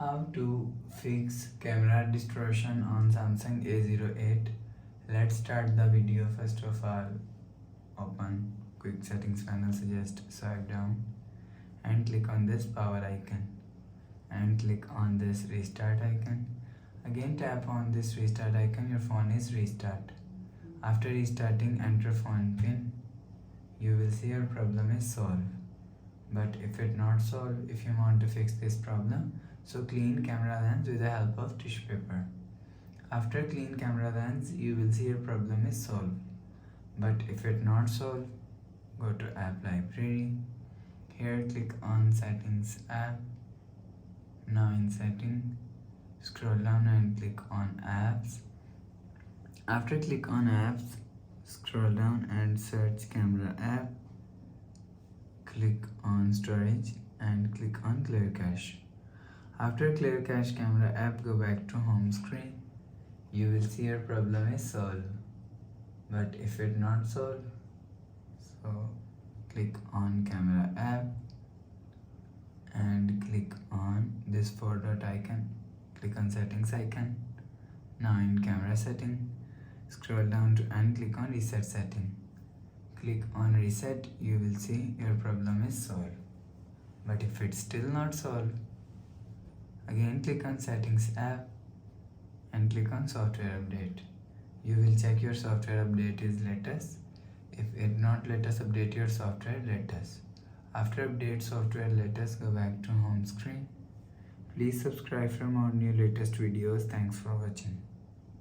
How to fix camera distortion on Samsung A08. Let's start the video. First of all, open quick settings panel, just swipe down and click on this power icon and click on this restart icon. Again tap on this restart icon, your phone is restart. After restarting, enter phone pin. You will see your problem is solved. But if it not solved, if you want to fix this problem, so clean camera lens with the help of tissue paper. After clean camera lens, you will see your problem is solved. But if it not solved, go to app library. Here click on settings app. Now in setting, scroll down and click on apps. After click on apps, scroll down and search camera app. Click on storage and click on clear cache. After clear cache camera app, go back to home screen. You will see your problem is solved. But if it not solved, so click on camera app and click on this 4-dot icon. Click on settings icon. Now in camera setting, scroll down to and click on reset setting. Click on reset, you will see your problem is solved. But if it's still not solved, again click on settings app and click on software update. You will check your software update is latest. If it not latest, update your software latest. After update software latest, go back to home screen. Please subscribe for more new latest videos. Thanks for watching.